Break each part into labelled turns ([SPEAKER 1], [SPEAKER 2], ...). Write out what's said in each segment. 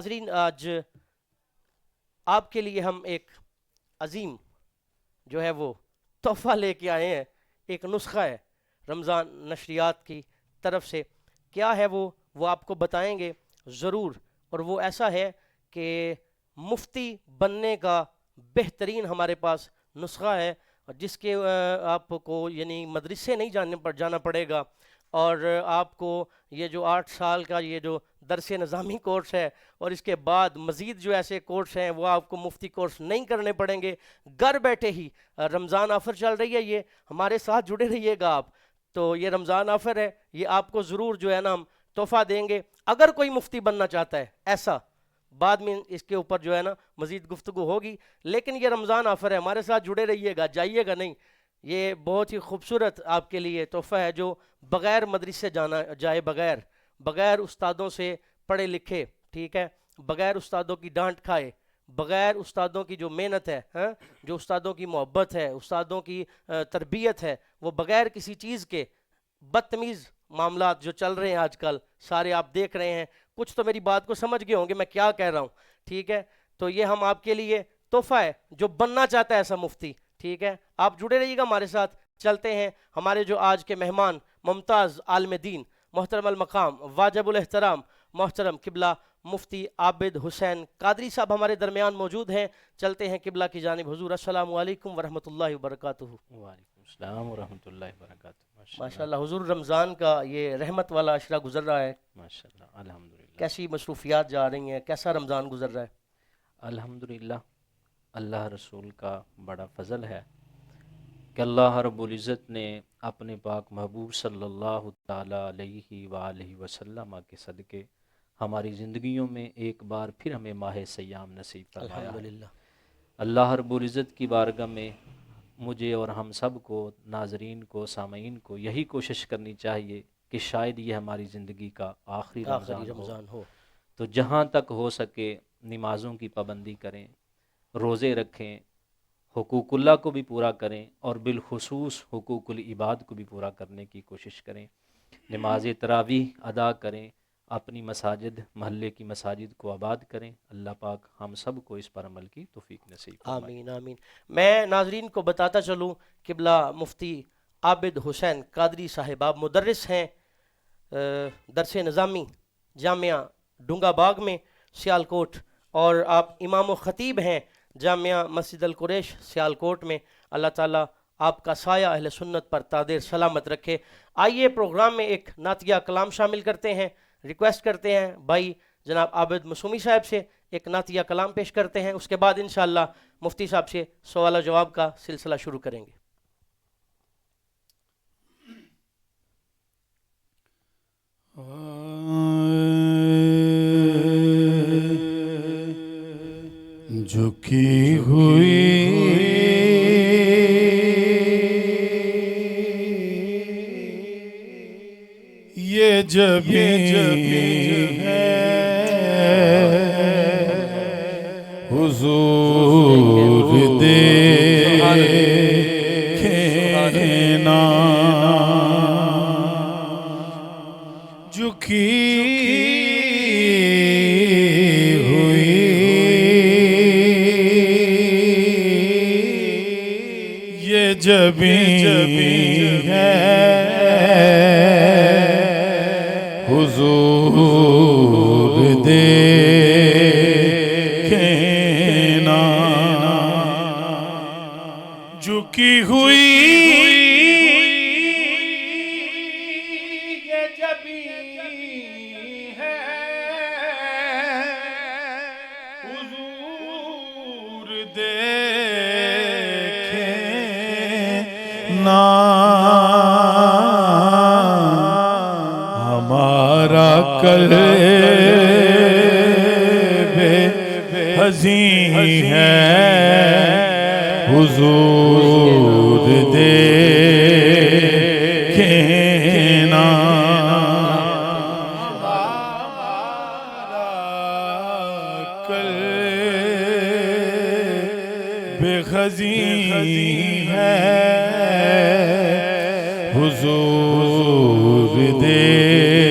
[SPEAKER 1] ناظرین، آج آپ کے لیے ہم ایک عظیم جو ہے وہ تحفہ لے کے آئے ہیں. ایک نسخہ ہے رمضان نشریات کی طرف سے. کیا ہے وہ آپ کو بتائیں گے ضرور. اور وہ ایسا ہے کہ مفتی بننے کا بہترین ہمارے پاس نسخہ ہے، جس کے آپ کو یعنی مدرسے نہیں جانا پڑے گا، اور آپ کو یہ جو 8 سال کا یہ جو درس نظامی کورس ہے اور اس کے بعد مزید جو ایسے کورس ہیں وہ آپ کو مفتی کورس نہیں کرنے پڑیں گے. گھر بیٹھے ہی رمضان آفر چل رہی ہے، یہ ہمارے ساتھ جڑے رہیے گا آپ. تو یہ رمضان آفر ہے، یہ آپ کو ضرور جو ہے نا ہم تحفہ دیں گے. اگر کوئی مفتی بننا چاہتا ہے ایسا، بعد میں اس کے اوپر جو ہے نا مزید گفتگو ہوگی، لیکن یہ رمضان آفر ہے، ہمارے ساتھ جڑے رہیے گا، جائیے گا نہیں. یہ بہت ہی خوبصورت آپ کے لیے تحفہ ہے جو بغیر مدرسے جانا جائے، بغیر استادوں سے پڑھے لکھے، ٹھیک ہے، بغیر استادوں کی ڈانٹ کھائے، بغیر استادوں کی جو محنت ہے، جو استادوں کی محبت ہے، استادوں کی تربیت ہے، وہ بغیر کسی چیز کے بدتمیز معاملات جو چل رہے ہیں آج کل سارے آپ دیکھ رہے ہیں. کچھ تو میری بات کو سمجھ گئے ہوں گے میں کیا کہہ رہا ہوں، ٹھیک ہے. تو یہ ہم آپ کے لیے تحفہ ہے جو بننا چاہتا ہے ایسا مفتی، ٹھیک ہے. آپ جڑے رہیے گا ہمارے ساتھ. چلتے ہیں ہمارے جو آج کے مہمان ممتاز عالم دین، محترم المقام، واجب الاحترام، محترم قبلہ مفتی عابد حسین قادری صاحب ہمارے درمیان موجود ہیں. چلتے ہیں قبلہ کی جانب. حضور السلام علیکم ورحمۃ اللہ وبرکاتہ.
[SPEAKER 2] وعلیکم السلام ورحمۃ اللہ وبرکاتہ.
[SPEAKER 1] ماشاء اللہ حضور، رمضان کا یہ رحمت والا عشرہ گزر رہا ہے،
[SPEAKER 2] ماشاء اللہ الحمدللہ.
[SPEAKER 1] کیسی مصروفیات جا رہی ہیں، کیسا رمضان گزر رہا ہے؟
[SPEAKER 2] الحمدللہ، اللہ رسول کا بڑا فضل ہے کہ اللہ رب العزت نے اپنے پاک محبوب صلی اللہ تعالیٰ علیہ وآلہ وسلم کے صدقے ہماری زندگیوں میں ایک بار پھر ہمیں ماہ سیام نصیب فرمایا ہے.
[SPEAKER 1] الحمدللہ.
[SPEAKER 2] اللہ رب العزت کی بارگاہ میں مجھے اور ہم سب کو، ناظرین کو، سامعین کو، یہی کوشش کرنی چاہیے کہ شاید یہ ہماری زندگی کا آخری رمضان ہو. تو جہاں تک ہو سکے نمازوں کی پابندی کریں، روزے رکھیں، حقوق اللہ کو بھی پورا کریں، اور بالخصوص حقوق العباد کو بھی پورا کرنے کی کوشش کریں. نماز تراویح ادا کریں، اپنی مساجد، محلے کی مساجد کو آباد کریں. اللہ پاک ہم سب کو اس پر عمل کی توفیق نصیب فرمائے.
[SPEAKER 1] آمین آمین. میں ناظرین کو بتاتا چلوں، قبلہ مفتی عابد حسین قادری صاحب آپ مدرس ہیں درس نظامی جامعہ ڈونگا باغ میں سیالکوٹ، اور آپ امام و خطیب ہیں جامعہ مسجد القریش سیالکوٹ میں. اللہ تعالیٰ آپ کا سایہ اہل سنت پر تادیر سلامت رکھے. آئیے پروگرام میں ایک نعتیہ کلام شامل کرتے ہیں. ریکویسٹ کرتے ہیں بھائی جناب عابد مسومی صاحب سے ایک نعتیہ کلام پیش کرتے ہیں، اس کے بعد انشاءاللہ مفتی صاحب سے سوال و جواب کا سلسلہ شروع کریں گے.
[SPEAKER 3] جھکی ہوئی یہ جبیں ہے حضور دیکھنا، جھکی ہوئی یہ جبیں ہے حضور دیکھنا، جھکی ہوئی یہ جبیں ہے حضور دیکھنا. ہمارا قلب حزین ہے حضور دیکھنا. ہمارا قلب حزین ہے حضور دیکھنا.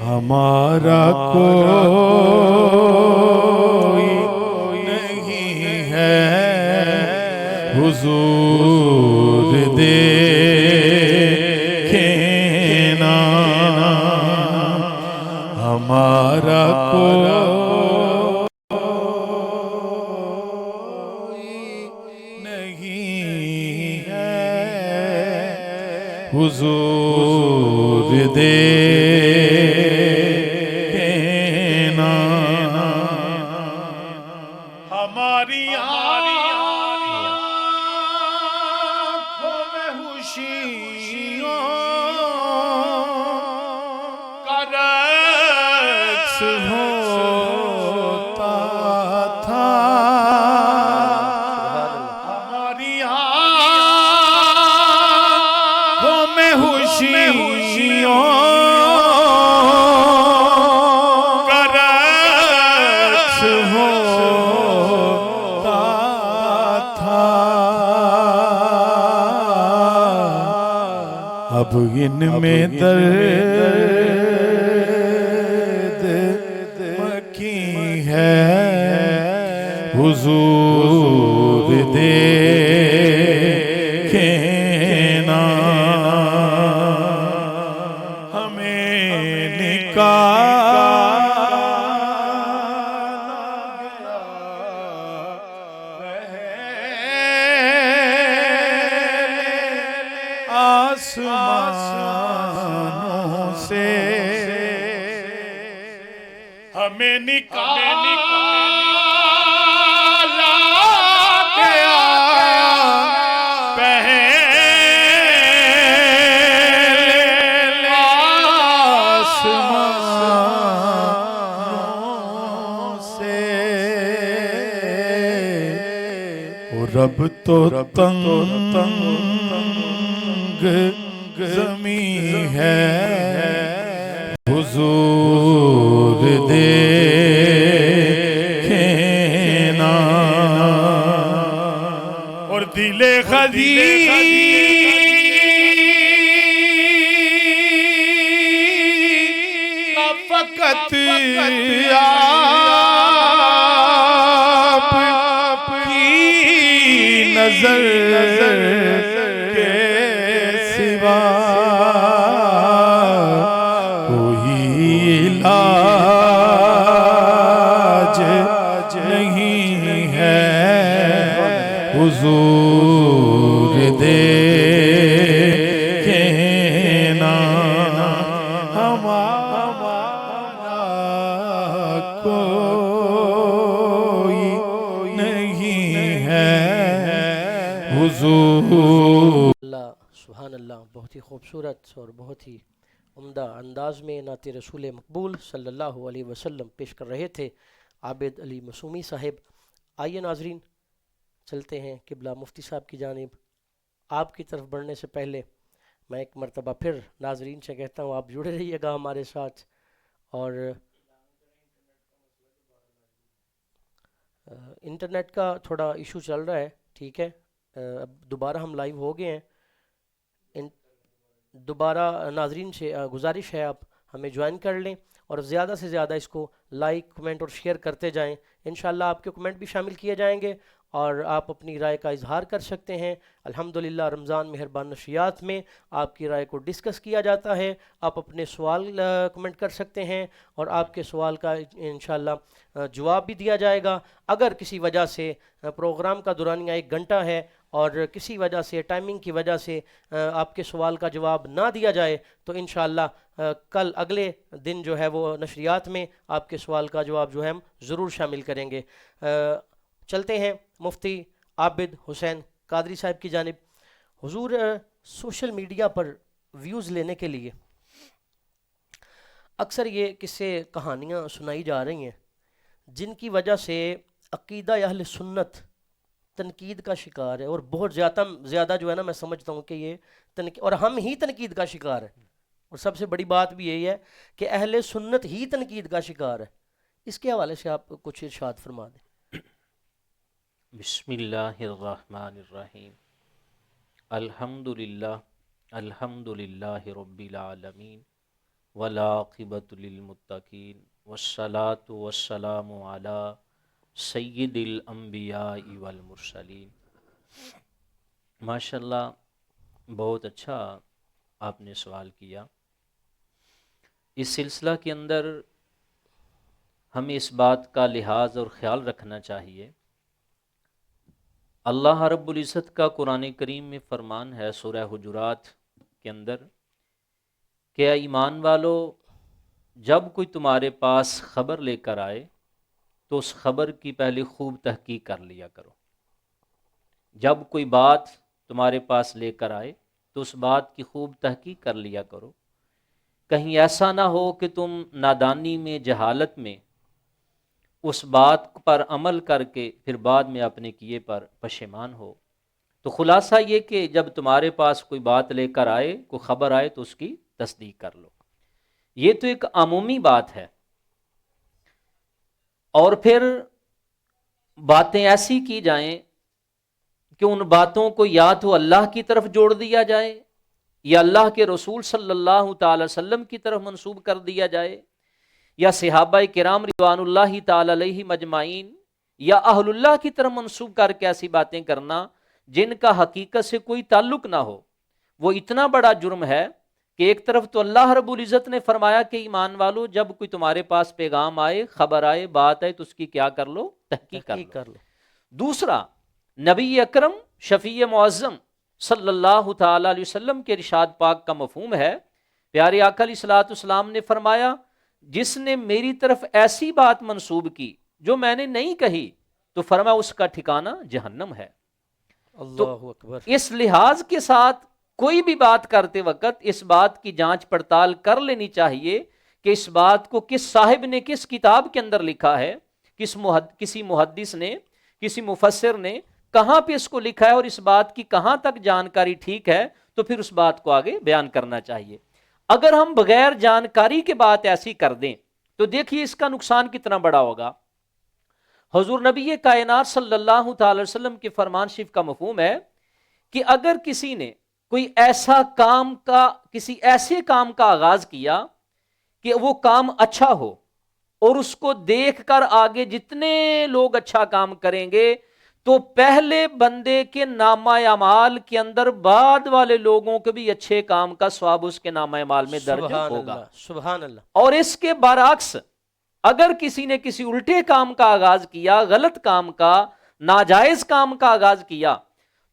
[SPEAKER 3] ہمارا کوئی نہیں ہے حضور دیکھنا ہمارا کوئی نہیں ہے حضور دیکھنا ہماری آنکھوں میں خوشیوں کا رقص ہوتا تھا ہماری آنکھوں میں خوشیوں کا رقص ہوتا تھا اب ان میں درد مکی ہے حضور دیکھنا ہمیں آسمانوں سے ہمیں نکالا گیا پہلے آسمانوں سے رب تو تنگ زمین ہے حضور دیکھنا اور دل خدیج کا فقط آپ کی نظر کے سوا کوئی علاج نہیں ہے حضور دیکھنا ہمارا کوئی نہیں ہے حضور
[SPEAKER 1] اللہ سبحان اللہ، بہت ہی خوبصورت اور بہت ہی عمدہ انداز میں نعت رسول مقبول صلی اللہ علیہ وسلم پیش کر رہے تھے عابد علی معصومی صاحب۔ آئیے ناظرین چلتے ہیں قبلہ مفتی صاحب کی جانب۔ آپ کی طرف بڑھنے سے پہلے میں ایک مرتبہ پھر ناظرین سے کہتا ہوں آپ جڑے رہیے گا ہمارے ساتھ، اور انٹرنیٹ کا تھوڑا ایشو چل رہا ہے، ٹھیک ہے، اب دوبارہ ہم لائیو ہو گئے ہیں۔ دوبارہ ناظرین سے گزارش ہے آپ ہمیں جوائن کر لیں اور زیادہ سے زیادہ اس کو لائک، کمنٹ اور شیئر کرتے جائیں۔ انشاءاللہ آپ کے کمنٹ بھی شامل کیے جائیں گے اور آپ اپنی رائے کا اظہار کر سکتے ہیں۔ الحمدللہ رمضان مہربان نشریات میں آپ کی رائے کو ڈسکس کیا جاتا ہے، آپ اپنے سوال کمنٹ کر سکتے ہیں اور آپ کے سوال کا انشاءاللہ جواب بھی دیا جائے گا۔ اگر کسی وجہ سے پروگرام کا دورانیہ 1 گھنٹہ ہے اور کسی وجہ سے ٹائمنگ کی وجہ سے آپ کے سوال کا جواب نہ دیا جائے تو انشاءاللہ کل اگلے دن جو ہے وہ نشریات میں آپ کے سوال کا جواب جو ہے ہم ضرور شامل کریں گے۔ چلتے ہیں مفتی عابد حسین قادری صاحب کی جانب۔ حضور سوشل میڈیا پر ویوز لینے کے لیے اکثر یہ قصے کہانیاں سنائی جا رہی ہیں جن کی وجہ سے عقیدہ اہل سنت تنقید کا شکار ہے، اور بہت زیادہ جو ہے نا میں سمجھتا ہوں کہ یہ اور ہم ہی تنقید کا شکار ہے، اور سب سے بڑی بات بھی یہی ہے کہ اہل سنت ہی تنقید کا شکار ہے۔ اس کے حوالے سے آپ کچھ ارشاد فرما دیں۔
[SPEAKER 2] بسم اللہ الرحمن الرحیم الحمد للہ رب العالمین والعاقبۃ للمتقین والصلاۃ والسلام علی سید الانبیاء والمرسلین۔ ماشاءاللہ، بہت اچھا آپ نے سوال کیا۔ اس سلسلہ کے اندر ہمیں اس بات کا لحاظ اور خیال رکھنا چاہیے، اللہ رب العزت کا قرآن کریم میں فرمان ہے سورہ حجرات کے اندر کہ اے ایمان والو، جب کوئی تمہارے پاس خبر لے کر آئے تو اس خبر کی پہلے خوب تحقیق کر لیا کرو۔ جب کوئی بات تمہارے پاس لے کر آئے تو اس بات کی خوب تحقیق کر لیا کرو، کہیں ایسا نہ ہو کہ تم نادانی میں، جہالت میں اس بات پر عمل کر کے پھر بعد میں اپنے کیے پر پشیمان ہو۔ تو خلاصہ یہ کہ جب تمہارے پاس کوئی بات لے کر آئے، کوئی خبر آئے تو اس کی تصدیق کر لو۔ یہ تو ایک عمومی بات ہے، اور پھر باتیں ایسی کی جائیں کہ ان باتوں کو یا تو اللہ کی طرف جوڑ دیا جائے یا اللہ کے رسول صلی اللہ تعالی وسلم کی طرف منسوب کر دیا جائے، یا صحابہ کرام رضوان اللہ تعالی علیہ مجمعین یا اہل اللہ کی طرف منسوب کر کے ایسی باتیں کرنا جن کا حقیقت سے کوئی تعلق نہ ہو، وہ اتنا بڑا جرم ہے کہ ایک طرف تو اللہ رب العزت نے فرمایا کہ ایمان والو، جب کوئی تمہارے پاس پیغام آئے، خبر آئے، بات آئے تو اس کی کیا کر لو؟ تحقیق کر لو۔ دوسرا، نبی اکرم شفیع معظم صلی اللہ تعالی علیہ وسلم کے ارشاد پاک کا مفہوم ہے، پیارے آقا علیہ الصلوۃ والسلام نے فرمایا جس نے میری طرف ایسی بات منسوب کی جو میں نے نہیں کہی تو فرمایا اس کا ٹھکانہ جہنم ہے۔
[SPEAKER 1] اللہ اکبر۔
[SPEAKER 2] اس لحاظ کے ساتھ کوئی بھی بات کرتے وقت اس بات کی جانچ پڑتال کر لینی چاہیے کہ اس بات کو کس صاحب نے کس کتاب کے اندر لکھا ہے، کسی محدث نے، کسی مفسر نے کہاں پہ اس کو لکھا ہے، اور اس بات کی کہاں تک جانکاری ٹھیک ہے، تو پھر اس بات کو آگے بیان کرنا چاہیے۔ اگر ہم بغیر جانکاری کے بات ایسی کر دیں تو دیکھیے اس کا نقصان کتنا بڑا ہوگا۔ حضور نبی کائنات صلی اللہ تعالی وسلم کے فرمان شریف کا مفہوم ہے کہ اگر کسی نے کوئی کسی ایسے کام کا آغاز کیا کہ وہ کام اچھا ہو، اور اس کو دیکھ کر آگے جتنے لوگ اچھا کام کریں گے تو پہلے بندے کے نامہ اعمال کے اندر بعد والے لوگوں کے بھی اچھے کام کا ثواب اس کے نامہ اعمال میں درج ہوگا۔
[SPEAKER 1] سبحان اللہ۔
[SPEAKER 2] اور اس کے برعکس اگر کسی نے کسی الٹے کام کا آغاز کیا، غلط کام کا، ناجائز کام کا آغاز کیا،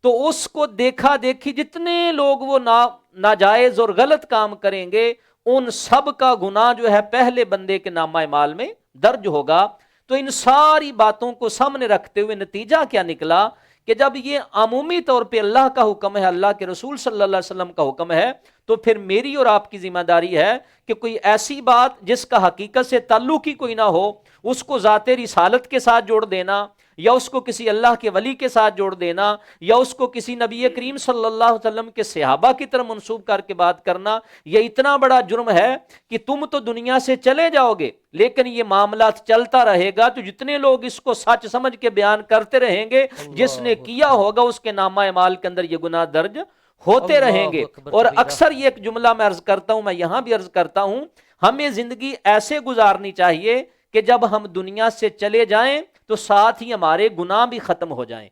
[SPEAKER 2] تو اس کو دیکھا دیکھی جتنے لوگ وہ ناجائز اور غلط کام کریں گے ان سب کا گناہ جو ہے پہلے بندے کے نامہ اعمال میں درج ہوگا۔ تو ان ساری باتوں کو سامنے رکھتے ہوئے نتیجہ کیا نکلا کہ جب یہ عمومی طور پہ اللہ کا حکم ہے، اللہ کے رسول صلی اللہ علیہ وسلم کا حکم ہے، تو پھر میری اور آپ کی ذمہ داری ہے کہ کوئی ایسی بات جس کا حقیقت سے تعلق ہی کوئی نہ ہو اس کو ذات رسالت کے ساتھ جوڑ دینا، یا اس کو کسی اللہ کے ولی کے ساتھ جوڑ دینا، یا اس کو کسی نبی کریم صلی اللہ علیہ وسلم کے صحابہ کی طرف منسوب کر کے بات کرنا، یہ اتنا بڑا جرم ہے کہ تم تو دنیا سے چلے جاؤ گے لیکن یہ معاملات چلتا رہے گا، تو جتنے لوگ اس کو سچ سمجھ کے بیان کرتے رہیں گے جس نے کیا ہوگا اس کے نامہ اعمال کے اندر یہ گناہ درج ہوتے رہیں گے۔ اور اکثر یہ ایک جملہ میں عرض کرتا ہوں، میں یہاں بھی عرض کرتا ہوں، ہمیں زندگی ایسے گزارنی چاہیے کہ جب ہم دنیا سے چلے جائیں تو ساتھ ہی ہمارے گناہ بھی ختم ہو جائیں۔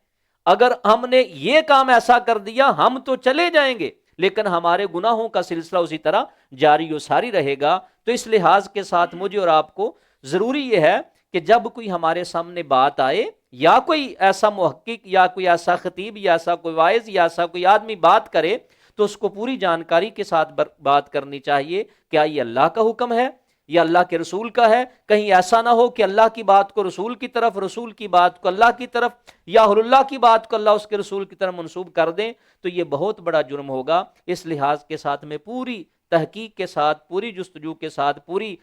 [SPEAKER 2] اگر ہم نے یہ کام ایسا کر دیا ہم تو چلے جائیں گے لیکن ہمارے گناہوں کا سلسلہ اسی طرح جاری و ساری رہے گا۔ تو اس لحاظ کے ساتھ مجھے اور آپ کو ضروری یہ ہے کہ جب کوئی ہمارے سامنے بات آئے یا کوئی ایسا محقق یا کوئی ایسا خطیب یا ایسا کوئی واعظ یا ایسا کوئی آدمی بات کرے تو اس کو پوری جانکاری کے ساتھ بات کرنی چاہیے، کیا یہ اللہ کا حکم ہے یا اللہ کے رسول کا ہے؟ کہیں ایسا نہ ہو کہ اللہ کی بات کو رسول کی طرف، رسول کی بات کو اللہ کی طرف، یا اللہ کی بات کو اللہ اس کے رسول کی طرف منسوب کر دیں، تو یہ بہت بڑا جرم ہوگا۔ اس لحاظ کے ساتھ میں پوری تحقیق کے ساتھ، پوری جستجو کے ساتھ، پوری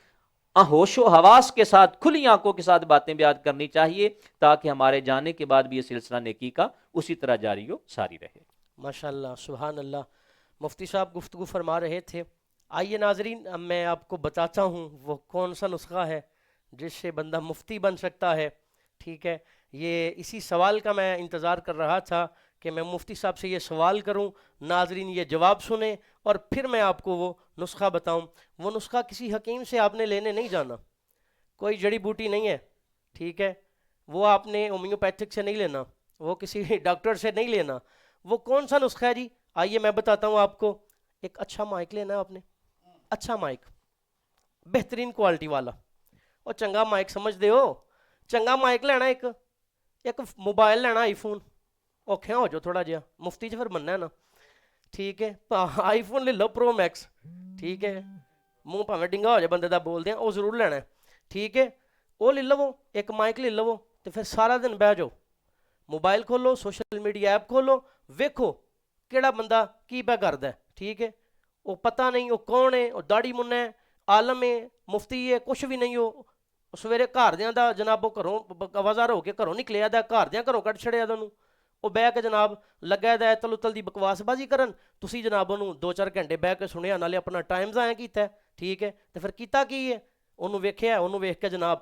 [SPEAKER 2] ہوش و حواس کے ساتھ، کھلی آنکھوں کے ساتھ باتیں بیان کرنی چاہیے تاکہ ہمارے جانے کے بعد بھی یہ سلسلہ نیکی کا اسی طرح جاری و ساری رہے۔
[SPEAKER 1] ماشاءاللہ، سبحان اللہ۔ مفتی صاحب گفتگو فرما رہے تھے، آئیے ناظرین اب میں آپ کو بتاتا ہوں وہ کون سا نسخہ ہے جس سے بندہ مفتی بن سکتا ہے، ٹھیک ہے، یہ اسی سوال کا میں انتظار کر رہا تھا کہ میں مفتی صاحب سے یہ سوال کروں، ناظرین یہ جواب سنیں، اور پھر میں آپ کو وہ نسخہ بتاؤں۔ وہ نسخہ کسی حکیم سے آپ نے لینے نہیں جانا، کوئی جڑی بوٹی نہیں ہے، ٹھیک ہے، وہ آپ نے ہومیوپیتھک سے نہیں لینا، وہ کسی ڈاکٹر سے نہیں لینا۔ وہ کون سا نسخہ ہے جی؟ آئیے میں بتاتا ہوں آپ کو۔ ایک اچھا مائک لینا ہے آپ نے، اچھا مائک، بہترین کوالٹی والا، اور چنگا مائک سمجھ دے ہو، چنگا مائک لینا، ایک موبائل لینا آئی فون، اوکھے ہو جو تھوڑا جہا مفتی چ پھر بننا ہے نا، ٹھیک ہے، آئی فون لے لو پرو میکس، ٹھیک ہے، منہ پاویں ڈنگا ہو جائے بندے دا بول دیں، وہ ضرور لینا ہے، ٹھیک ہے، وہ لے لو، ایک مائک لے لو، تو پھر سارا دن بہ جاؤ، موبائل کھولو، سوشل میڈیا ایپ کھولو، ویکھو کیڑا بندہ کی پہ کردا ہے، ٹھیک ہے، وہ پتہ نہیں وہ کون ہے، وہ داڑھی منہ ہے، عالم ہے، مفتی ہے، کچھ بھی نہیں ہو، سویرے گھر دیاں دا جناب وہ گھروں آوازار ہو کے گھروں نکلیا دا، گھر دیاں گھروں کٹ چھڑیا دا، وہ بہ کے جناب لگا دا تل اتل دی بکواس بازی کرن، تسی جناب انہوں 2-4 گھنٹے بہ کے سنیا، نالے اپنا ٹائم ضائع کیتا ہے، ٹھیک ہے، تو پھر کیتا کی ہے، انہوں ویکھیا ہے، انہوں ویکھ کے جناب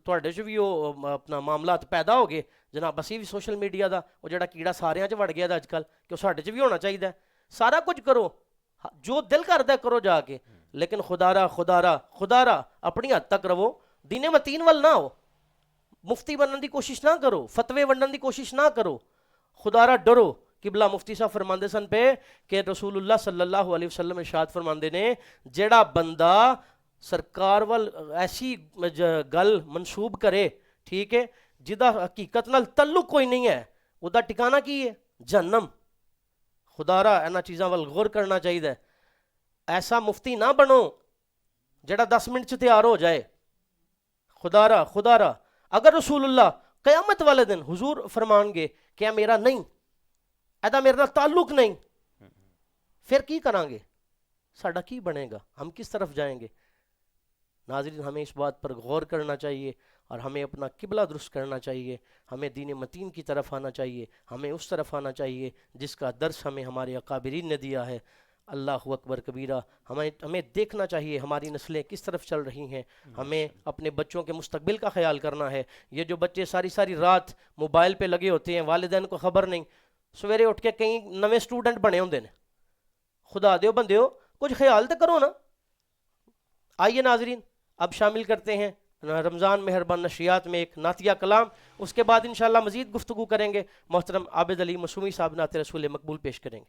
[SPEAKER 1] تواڈے چ بھی وہ اپنا معاملات پیدا ہو گئے جناب، اسی بھی سوشل میڈیا دا وہ جڑا کیڑا ساریاں چ وڑ گیا دا اج کل، کہ وہ ساڈے چ بھی ہونا چاہیے، سارا کچھ کرو جو دل کردا ہے کرو جا کے، لیکن خدا را اپنی حد تک رہو، دین متین ول نہ ہو، مفتی بننے دی کوشش نہ کرو، فتوے ونڈن دی کوشش نہ کرو، خدا را ڈرو۔ قبلہ مفتی صاحب فرماندے سن پہ کہ رسول اللہ صلی اللہ علیہ وسلم ارشاد فرماندے نے، جیڑا بندہ سرکار وال ایسی گل منسوب کرے، ٹھیک ہے، جدا حقیقت نال تعلق کوئی نہیں ہے، وہ دا ٹھکانہ کی ہے جہنم۔ خدا را اینا چیزاں وال غور کرنا چاہیے، ایسا مفتی نہ بنو جڑا 10 منٹ سے تیار ہو جائے، خدا را اگر رسول اللہ قیامت والے دن حضور فرمان گے کہ میرا نہیں، ایدا میرا تعلق نہیں، پھر کی کریں گے، ساڈا کی بنے گا، ہم کس طرف جائیں گے؟ ناظرین ہمیں اس بات پر غور کرنا چاہیے، اور ہمیں اپنا قبلہ درست کرنا چاہیے، ہمیں دین متین کی طرف آنا چاہیے، ہمیں اس طرف آنا چاہیے جس کا درس ہمیں ہمارے اکابرین نے دیا ہے۔ اللہ اکبر کبیرہ، ہمیں دیکھنا چاہیے ہماری نسلیں کس طرف چل رہی ہیں، ہمیں اپنے بچوں کے مستقبل کا خیال کرنا ہے۔ یہ جو بچے ساری رات موبائل پہ لگے ہوتے ہیں، والدین کو خبر نہیں، سویرے اٹھ کے کئی نویں سٹوڈنٹ بنے ہوندے نے، خدا دیو بندیو کچھ خیال تو کرو نا۔ آئیے ناظرین اب شامل کرتے ہیں رمضان مہربان نشریات میں ایک نعتیہ کلام، اس کے بعد انشاءاللہ مزید گفتگو کریں گے۔ محترم عابد علی مسومی صاحب نعت رسول مقبول پیش کریں گے۔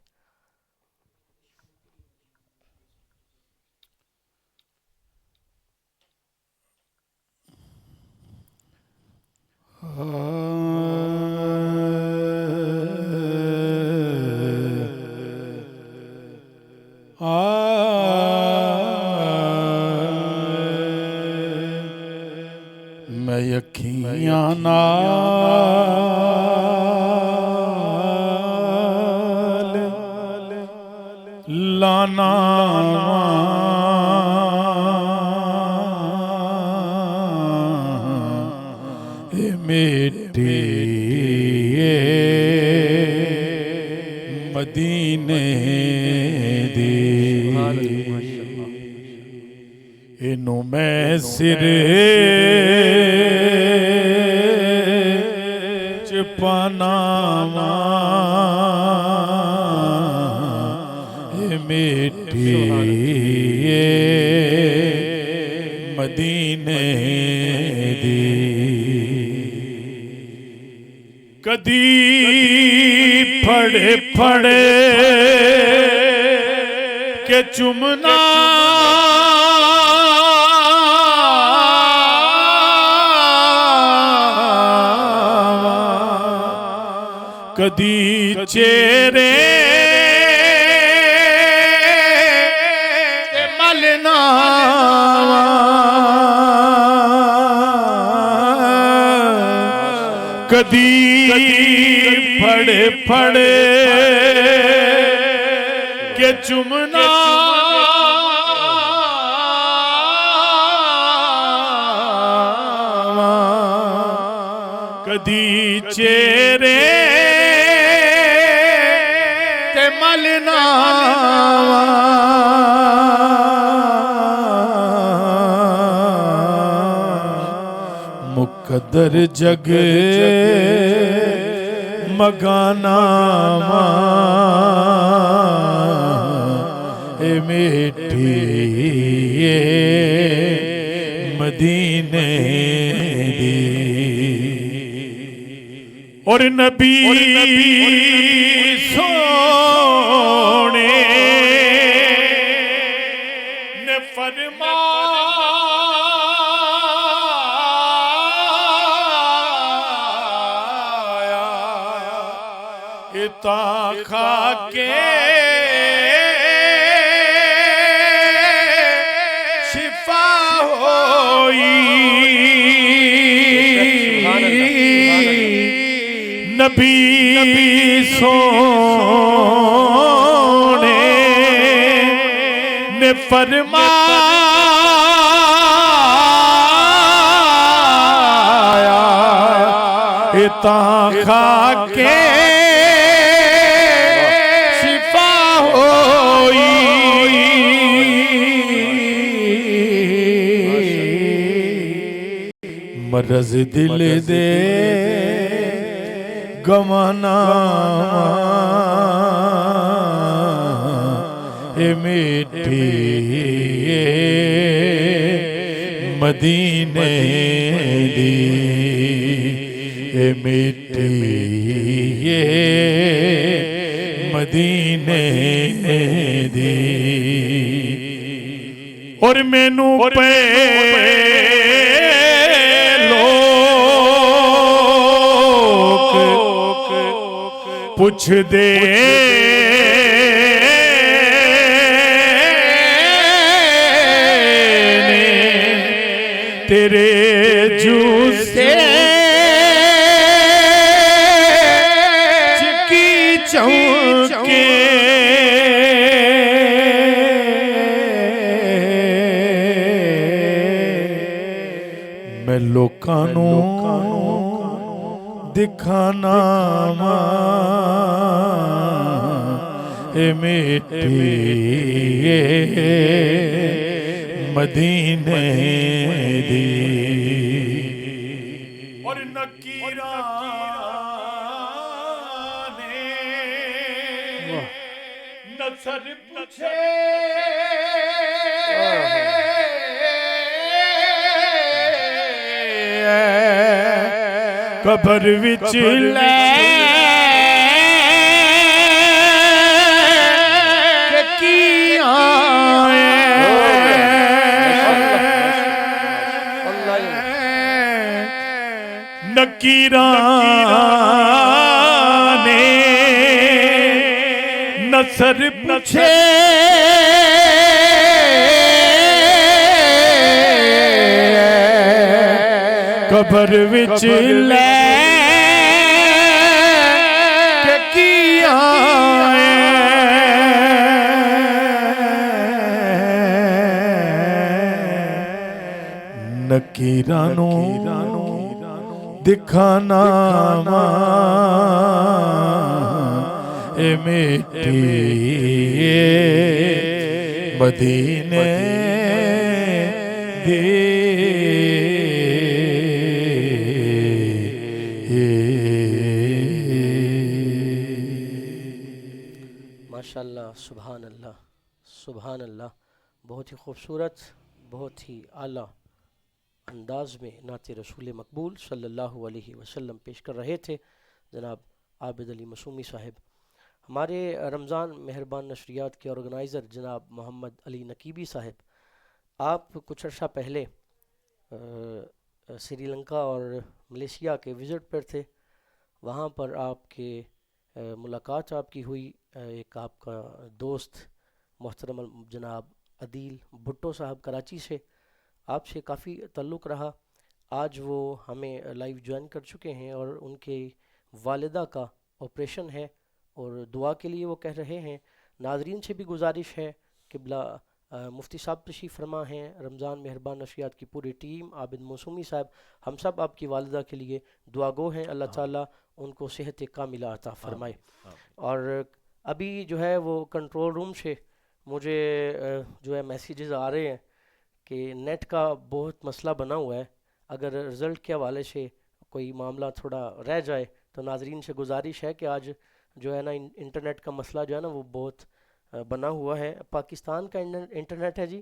[SPEAKER 3] میں یقیاں نال لانا میٹھی مدینے دی اینو میں سر چپانا میٹھی مدینے دی کدی پھڑے کہ چمنا کدی چہرے ملنا کدی پھڑے کہ چمنا کدی چہرے تے ملنا مکر قدر جگ مگانا اے میٹھی مدینے دی اور نبی سونے نے فرمایا اتا کھا کے شفا ہوئی نبی سونے نے فرمایا اتا کھا کے شفا ہوئی مرض دل دے گوانا اے میٹھی مدینے دی اے میٹھی مدینے دی اور مینوں پہ پوچھ دے تیرے جو سے چکی چونکے میں لوکانوں دکھانا اے میٹھی مدینے دی اور نکیرانے نظر پوچھے قبر وچ لے نکیرانے نظر پوچھے قبر وچ لے کے کیا نکیرانوں دکھانا اے میٹھی مدینے دی
[SPEAKER 1] ماشاءاللہ سبحان اللہ سبحان اللہ. بہت ہی خوبصورت بہت ہی اعلیٰ انداز میں نعت رسول مقبول صلی اللہ علیہ وسلم پیش کر رہے تھے جناب عابد علی معصومی صاحب. ہمارے رمضان مہربان نشریات کے آرگنائزر جناب محمد علی نقیبی صاحب، آپ کچھ عرصہ پہلے سری لنکا اور ملیشیا کے وزٹ پر تھے. وہاں پر آپ کے ملاقات آپ کی ہوئی ایک آپ کا دوست محترم جناب عدیل بھٹو صاحب کراچی سے، آپ سے کافی تعلق رہا. آج وہ ہمیں لائیو جوائن کر چکے ہیں اور ان کے والدہ کا آپریشن ہے اور دعا کے لیے وہ کہہ رہے ہیں. ناظرین سے بھی گزارش ہے کہ بلا مفتی صاحب تشریف فرما ہیں، رمضان مہربان نشریات کی پوری ٹیم، عابد معصومی صاحب، ہم سب آپ کی والدہ کے لیے دعا گو ہیں. اللہ تعالیٰ ان کو صحت کاملہ عطا فرمائے. اور ابھی جو ہے وہ کنٹرول روم سے مجھے جو ہے میسیجز آ رہے ہیں کہ نیٹ کا بہت مسئلہ بنا ہوا ہے. اگر رزلٹ کے حوالے سے کوئی معاملہ تھوڑا رہ جائے تو ناظرین سے گزارش ہے کہ آج جو ہے نا انٹرنیٹ کا مسئلہ جو ہے نا وہ بہت بنا ہوا ہے. پاکستان کا انٹرنیٹ ہے جی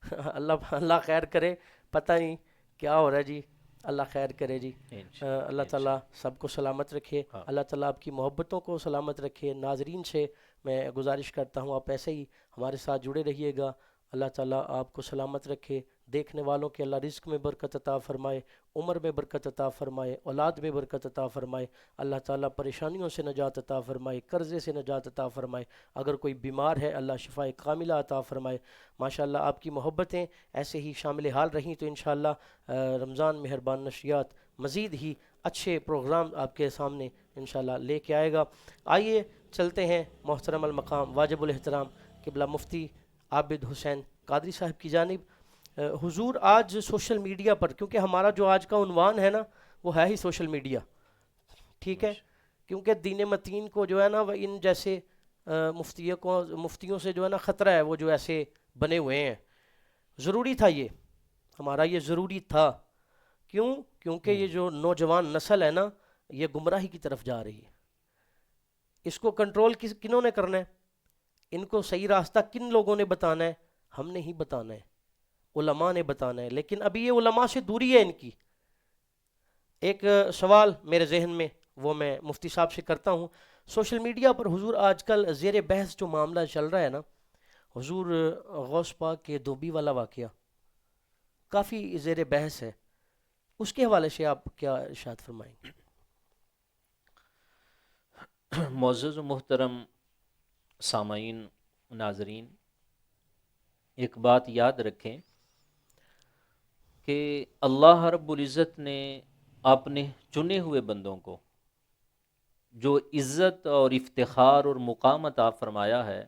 [SPEAKER 1] اللہ خیر کرے, پتہ نہیں کیا ہو رہا ہے جی, اللہ خیر کرے جی. اللہ تعالیٰ سب کو سلامت رکھے, اللہ تعالیٰ آپ کی محبتوں کو سلامت رکھے. ناظرین سے میں گزارش کرتا ہوں آپ ایسے ہی ہمارے ساتھ جڑے رہیے گا. اللہ تعالیٰ آپ کو سلامت رکھے, دیکھنے والوں کے اللہ رزق میں برکت عطا فرمائے, عمر میں برکت عطا فرمائے, اولاد میں برکت عطا فرمائے. اللہ تعالیٰ پریشانیوں سے نجات عطا فرمائے, قرضے سے نجات عطا فرمائے. اگر کوئی بیمار ہے اللہ شفائے کاملہ عطا فرمائے. ماشاءاللہ آپ کی محبتیں ایسے ہی شامل حال رہیں تو انشاءاللہ رمضان مہربان نشریات مزید ہی اچھے پروگرام آپ کے سامنے انشاءاللہ لے کے آئے گا. آئیے چلتے ہیں محترم المقام واجب الاحترام قبلہ مفتی عابد حسین قادری صاحب کی جانب. حضور آج سوشل میڈیا پر, کیونکہ ہمارا جو آج کا عنوان ہے نا وہ ہے ہی سوشل میڈیا, ٹھیک ہے, کیونکہ دین متین کو جو ہے نا وہ ان جیسے مفتیوں سے جو ہے نا خطرہ ہے, وہ جو ایسے بنے ہوئے ہیں. ضروری تھا یہ, ہمارا یہ ضروری تھا. کیوں؟ کیونکہ یہ جو نوجوان نسل ہے نا یہ گمراہی کی طرف جا رہی ہے. اس کو کنٹرول کنہوں نے کرنا ہے؟ ان کو صحیح راستہ کن لوگوں نے بتانا ہے؟ ہم نے ہی بتانا ہے, علماء نے بتانا ہے. لیکن ابھی یہ علماء سے دوری ہے ان کی. ایک سوال میرے ذہن میں وہ میں مفتی صاحب سے کرتا ہوں. سوشل میڈیا پر حضور آج کل زیر بحث جو معاملہ چل رہا ہے نا حضور, غوث پاک کے دھوبی والا واقعہ کافی زیر بحث ہے, اس کے حوالے سے آپ کیا ارشاد فرمائیں گے؟
[SPEAKER 2] معزز و محترم سامعین ناظرین, ایک بات یاد رکھیں کہ اللہ رب العزت نے اپنے چنے ہوئے بندوں کو جو عزت اور افتخار اور مقام عطا فرمایا ہے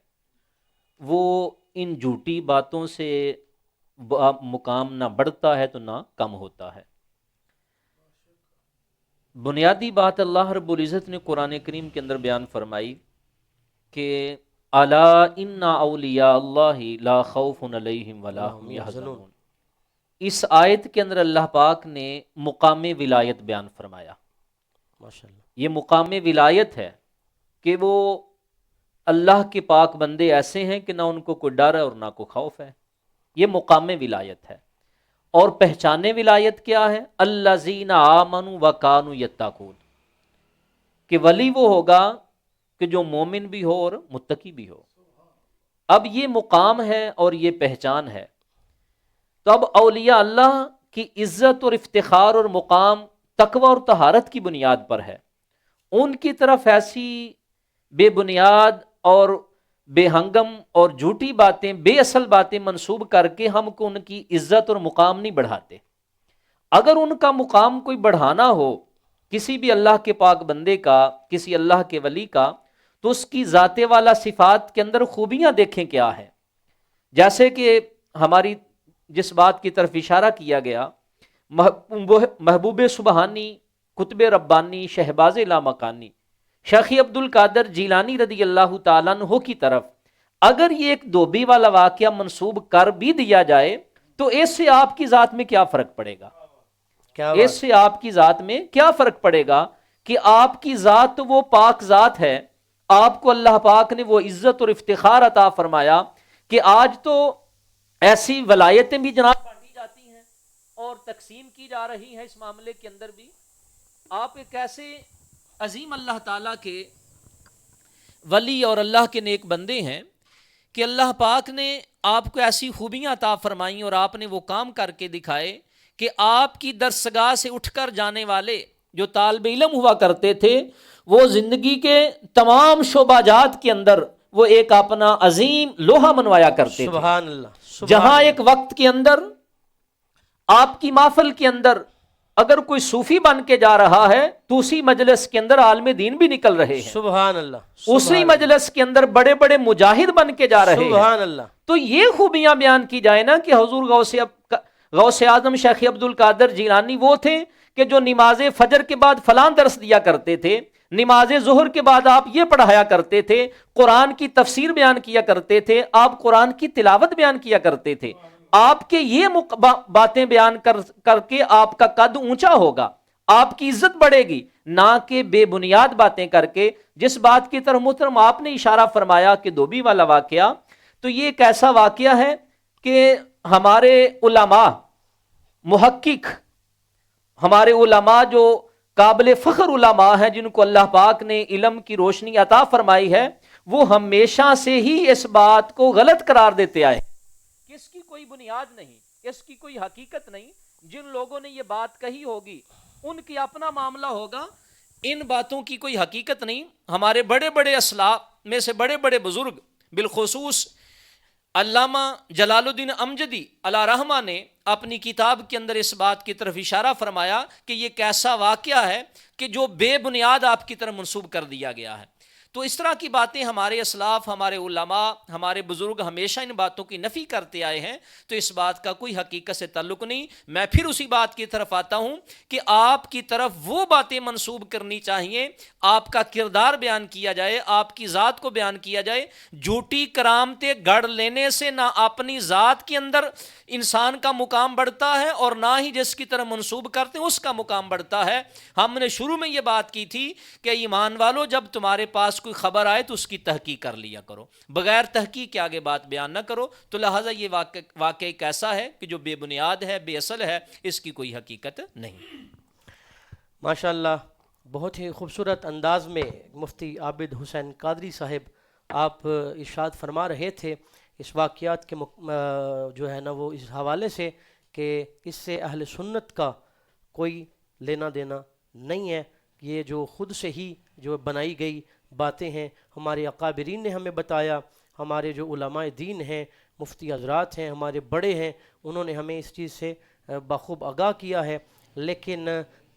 [SPEAKER 2] وہ ان جھوٹی باتوں سے مقام نہ بڑھتا ہے تو نہ کم ہوتا ہے. بنیادی بات اللہ رب العزت نے قرآن کریم کے اندر بیان فرمائی کہ الا ان اولیاء اللہ لا خوف علیہم ولا هم یحزنون. اس آیت کے اندر اللہ پاک نے مقام ولایت بیان فرمایا.
[SPEAKER 1] ماشاءاللہ
[SPEAKER 2] یہ مقام ولایت ہے کہ وہ اللہ کے پاک بندے ایسے ہیں کہ نہ ان کو کوئی ڈر ہے اور نہ کوئی خوف ہے. یہ مقام ولایت ہے. اور پہچان ولایت کیا ہے؟ الذین آمنوا وکانوا یتقون, کہ ولی وہ ہوگا کہ جو مومن بھی ہو اور متقی بھی ہو. اب یہ مقام ہے اور یہ پہچان ہے. تو اب اولیاء اللہ کی عزت اور افتخار اور مقام تقوی اور طہارت کی بنیاد پر ہے. ان کی طرف ایسی بے بنیاد اور بے ہنگم اور جھوٹی باتیں, بے اصل باتیں منسوب کر کے ہم کو ان کی عزت اور مقام نہیں بڑھاتے. اگر ان کا مقام کوئی بڑھانا ہو کسی بھی اللہ کے پاک بندے کا, کسی اللہ کے ولی کا, تو اس کی ذات والا صفات کے اندر خوبیاں دیکھیں کیا ہے. جیسے کہ ہماری جس بات کی طرف اشارہ کیا گیا, محبوب سبحانی, قطب ربانی, شہباز لامکانی, شیخ عبد القادر جیلانی رضی اللہ تعالیٰ عنہ کی طرف اگر یہ ایک دھوبی والا واقعہ منسوب کر بھی دیا جائے تو اس سے آپ کی ذات میں کیا فرق پڑے گا؟ اس سے آپ کی ذات میں کیا فرق پڑے گا کہ آپ کی ذات تو وہ پاک ذات ہے. آپ کو اللہ پاک نے وہ عزت اور افتخار عطا فرمایا کہ آج تو ایسی ولایتیں بھی جناب بانٹی جاتی ہیں اور تقسیم کی جا رہی ہیں. اس معاملے کے اندر بھی آپ ایک ایسے عظیم اللہ تعالیٰ کے ولی اور اللہ کے نیک بندے ہیں کہ اللہ پاک نے آپ کو ایسی خوبیاں عطا فرمائیں اور آپ نے وہ کام کر کے دکھائے کہ آپ کی درسگاہ سے اٹھ کر جانے والے جو طالب علم ہوا کرتے تھے وہ زندگی کے تمام شعبہ جات کے اندر وہ ایک اپنا عظیم لوہا منوایا کرتے تھے.
[SPEAKER 1] سبحان اللہ.
[SPEAKER 2] جہاں ایک وقت کے اندر آپ کی محفل کے اندر اگر کوئی صوفی بن کے جا رہا ہے تو اسی مجلس کے اندر عالم دین بھی نکل رہے ہیں.
[SPEAKER 1] سبحان اللہ.
[SPEAKER 2] اسی مجلس کے اندر بڑے بڑے مجاہد بن کے جا رہے ہیں.
[SPEAKER 1] سبحان اللہ.
[SPEAKER 2] تو یہ خوبیاں بیان کی جائے نا کہ حضور غوث اعظم شیخ عبد القادر جیلانی وہ تھے کہ جو نماز فجر کے بعد فلاں درس دیا کرتے تھے, نماز ظہر کے بعد آپ یہ پڑھایا کرتے تھے, قرآن کی تفسیر بیان کیا کرتے تھے, آپ قرآن کی تلاوت بیان کیا کرتے تھے. آپ کے یہ باتیں بیان کر کے آپ کا قد اونچا ہوگا، آپ کی عزت بڑھے گی، نہ کہ بے بنیاد باتیں کر کے. جس بات کی طرف محترم آپ نے اشارہ فرمایا کہ دھوبی والا واقعہ، تو یہ ایک ایسا واقعہ ہے کہ ہمارے علماء محقق، ہمارے علماء جو قابل فخر علماء ہیں، جن کو اللہ پاک نے علم کی روشنی عطا فرمائی ہے، وہ ہمیشہ سے ہی اس بات کو غلط قرار دیتے آئے کہ اس کی کوئی بنیاد نہیں، اس کی کوئی حقیقت نہیں. جن لوگوں نے یہ بات کہی ہوگی ان کی اپنا معاملہ ہوگا، ان باتوں کی کوئی حقیقت نہیں. ہمارے بڑے بڑے اسلاف میں سے بڑے بڑے بزرگ، بالخصوص علامہ جلال الدین امجدی علیہ رحمہ نے اپنی کتاب کے اندر اس بات کی طرف اشارہ فرمایا کہ یہ کیسا واقعہ ہے کہ جو بے بنیاد آپ کی طرف منسوب کر دیا گیا ہے. تو اس طرح کی باتیں ہمارے اسلاف، ہمارے علماء، ہمارے بزرگ ہمیشہ ان باتوں کی نفی کرتے آئے ہیں. تو اس بات کا کوئی حقیقت سے تعلق نہیں. میں پھر اسی بات کی طرف آتا ہوں کہ آپ کی طرف وہ باتیں منسوب کرنی چاہیے، آپ کا کردار بیان کیا جائے، آپ کی ذات کو بیان کیا جائے. جھوٹی کرامتیں گڑھ لینے سے نہ اپنی ذات کے اندر انسان کا مقام بڑھتا ہے اور نہ ہی جس کی طرف منسوب کرتے ہیں اس کا مقام بڑھتا ہے. ہم نے شروع میں یہ بات کی تھی کہ ایمان والو، جب تمہارے پاس کوئی خبر آئے تو اس کی تحقیق کر لیا کرو، بغیر تحقیق کے آگے بات بیان نہ کرو. تو لہٰذا یہ واقعہ ایک ایسا ہے کہ جو بے بنیاد ہے، بے اصل ہے، اس کی کوئی حقیقت نہیں.
[SPEAKER 1] ماشاءاللہ، بہت ہی خوبصورت انداز میں مفتی عابد حسین قادری صاحب آپ ارشاد فرما رہے تھے اس واقعات کے جو ہے نا وہ اس حوالے سے کہ اس سے اہل سنت کا کوئی لینا دینا نہیں ہے. یہ جو خود سے ہی جو بنائی گئی باتیں ہیں، ہمارے اکابرین نے ہمیں بتایا، ہمارے جو علماء دین ہیں، مفتی حضرات ہیں، ہمارے بڑے ہیں، انہوں نے ہمیں اس چیز سے بخوب آگاہ کیا ہے. لیکن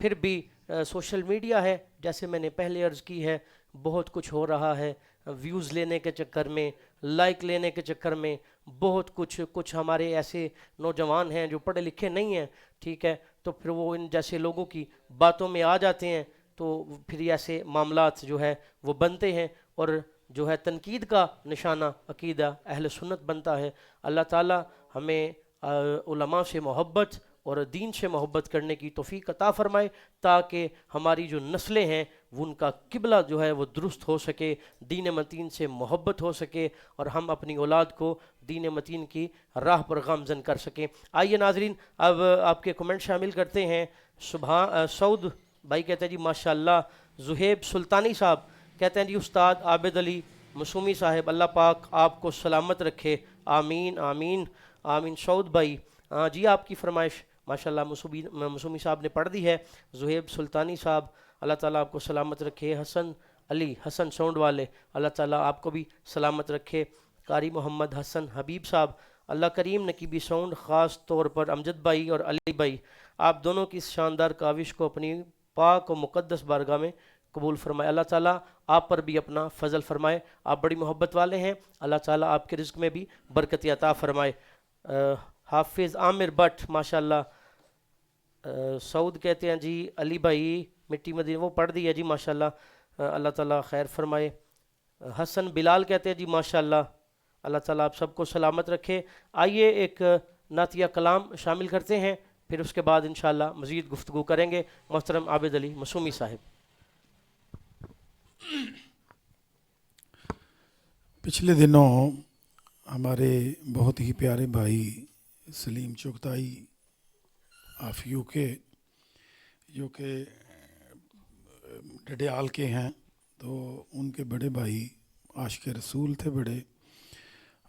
[SPEAKER 1] پھر بھی سوشل میڈیا ہے، جیسے میں نے پہلے عرض کی ہے، بہت کچھ ہو رہا ہے. ویوز لینے کے چکر میں، لائک لینے کے چکر میں بہت کچھ ہمارے ایسے نوجوان ہیں جو پڑھے لکھے نہیں ہیں، ٹھیک ہے، تو پھر وہ ان جیسے لوگوں کی باتوں میں آ جاتے ہیں. تو پھر ایسے معاملات جو ہے وہ بنتے ہیں اور جو ہے تنقید کا نشانہ عقیدہ اہل سنت بنتا ہے. اللہ تعالی ہمیں علماء سے محبت اور دین سے محبت کرنے کی توفیق عطا فرمائے تاکہ ہماری جو نسلیں ہیں وہ ان کا قبلہ جو ہے وہ درست ہو سکے، دین متین سے محبت ہو سکے اور ہم اپنی اولاد کو دین متین کی راہ پر گامزن کر سکیں. آئیے ناظرین، اب آپ کے کمنٹ شامل کرتے ہیں. سعود بھائی کہتے ہیں جی ماشاءاللہ. زہیب سلطانی صاحب کہتے ہیں جی استاد عابد علی مسومی صاحب اللہ پاک آپ کو سلامت رکھے، آمین آمین آمین. سعود بھائی جی آپ کی فرمائش ماشاءاللہ مسومی صاحب نے پڑھ دی ہے. زہیب سلطانی صاحب اللہ تعالیٰ آپ کو سلامت رکھے. حسن سونڈ والے اللہ تعالیٰ آپ کو بھی سلامت رکھے. قاری محمد حسن حبیب صاحب اللہ کریم نقیبی سونڈ، خاص طور پر امجد بھائی اور علی بھائی، آپ دونوں کی اس شاندار کاوش کو اپنی پاک و مقدس بارگاہ میں قبول فرمائے. اللہ تعالیٰ آپ پر بھی اپنا فضل فرمائے. آپ بڑی محبت والے ہیں، اللہ تعالیٰ آپ کے رزق میں بھی برکت عطا فرمائے. حافظ عامر بٹ ماشاءاللہ. سعود کہتے ہیں جی علی بھائی مٹی مدینہ، وہ پڑھ دی ہے جی ماشاءاللہ، اللہ تعالیٰ خیر فرمائے. حسن بلال کہتے ہیں جی ماشاءاللہ، اللہ تعالیٰ آپ سب کو سلامت رکھے. آئیے ایک نعتیہ کلام شامل کرتے ہیں، پھر اس کے بعد انشاءاللہ مزید گفتگو کریں گے. محترم عابد علی مسومی صاحب.
[SPEAKER 3] پچھلے دنوں ہمارے بہت ہی پیارے بھائی سلیم چغتائی آف یو کے، جو کہ ڈڈیال کے ہیں، تو ان کے بڑے بھائی عاشق رسول تھے، بڑے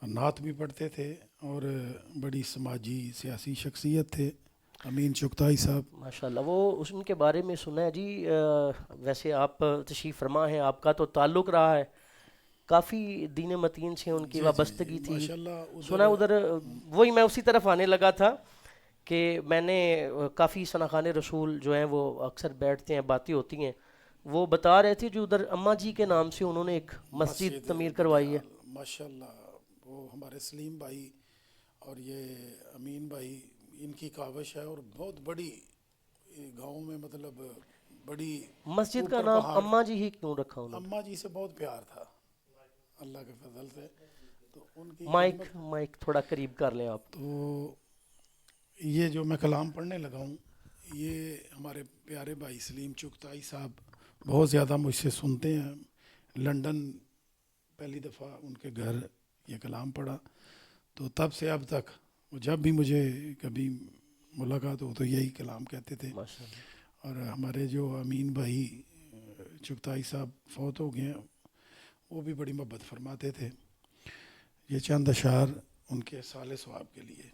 [SPEAKER 3] نعت بھی پڑھتے تھے اور بڑی سماجی سیاسی شخصیت تھے، امین چغتائی صاحب
[SPEAKER 1] ماشاءاللہ. وہ ان کے بارے میں سنا ہے جی. ویسے آپ تشریف فرما ہیں، آپ کا تو تعلق رہا ہے، کافی دین متین سے ان کی وابستگی تھی، سنا ادھر. وہی میں اسی طرف آنے لگا تھا کہ میں نے کافی ثناخان رسول جو ہیں وہ اکثر بیٹھتے ہیں، باتیں ہوتی ہیں، وہ بتا رہے تھے جو ادھر اماں جی کے نام سے انہوں نے ایک مسجد تعمیر کروائی ہے.
[SPEAKER 3] ماشاءاللہ. وہ ہمارے سلیم بھائی اور یہ امین بھائی، ان کی کاوش ہے اور بہت بڑی گاؤں میں، مطلب بڑی
[SPEAKER 1] مسجد کا نام اماں جی ہی کیوں رکھا انہوں نے؟
[SPEAKER 3] اماں جی سے بہت پیار تھا اللہ کے فضل سے. تو ان کی
[SPEAKER 1] مائک تھوڑا قریب کر لیں آپ.
[SPEAKER 3] تو یہ جو میں کلام پڑھنے لگا ہوں یہ ہمارے پیارے بھائی سلیم چغتائی صاحب بہت زیادہ مجھ سے سنتے ہیں. لنڈن پہلی دفعہ ان کے گھر یہ کلام پڑھا تو تب سے اب تک وہ جب بھی مجھے کبھی ملاقات ہو تو یہی کلام کہتے تھے. اور ہمارے جو امین بھائی چغتائی صاحب فوت ہو گئے ہیں وہ بھی بڑی محبت فرماتے تھے. یہ چند اشعار ان کے صالح ثواب کے لیے.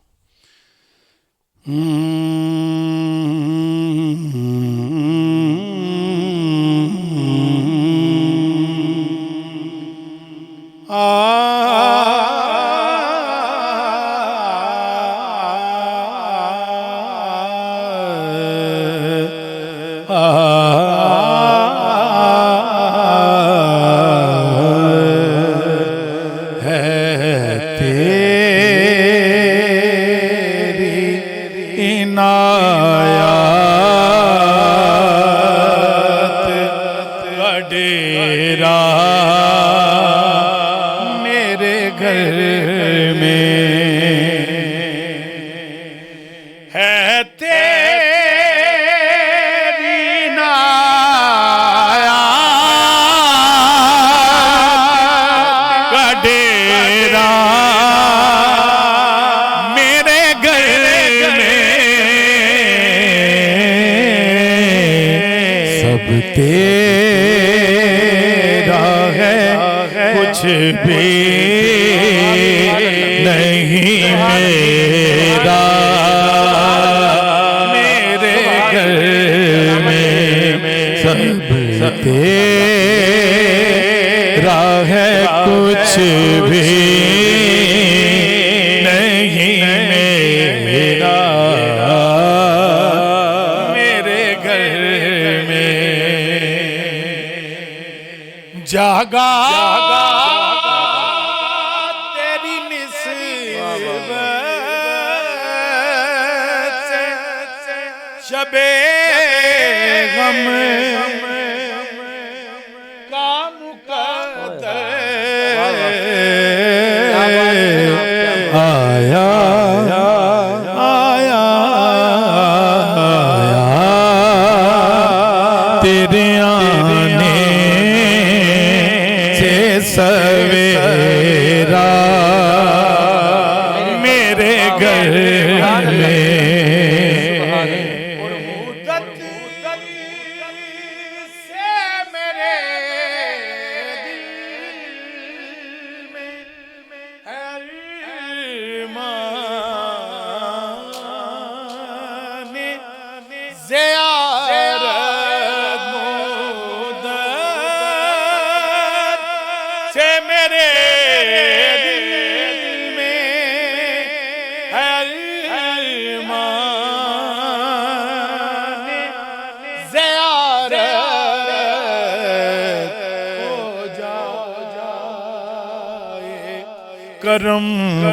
[SPEAKER 3] کرم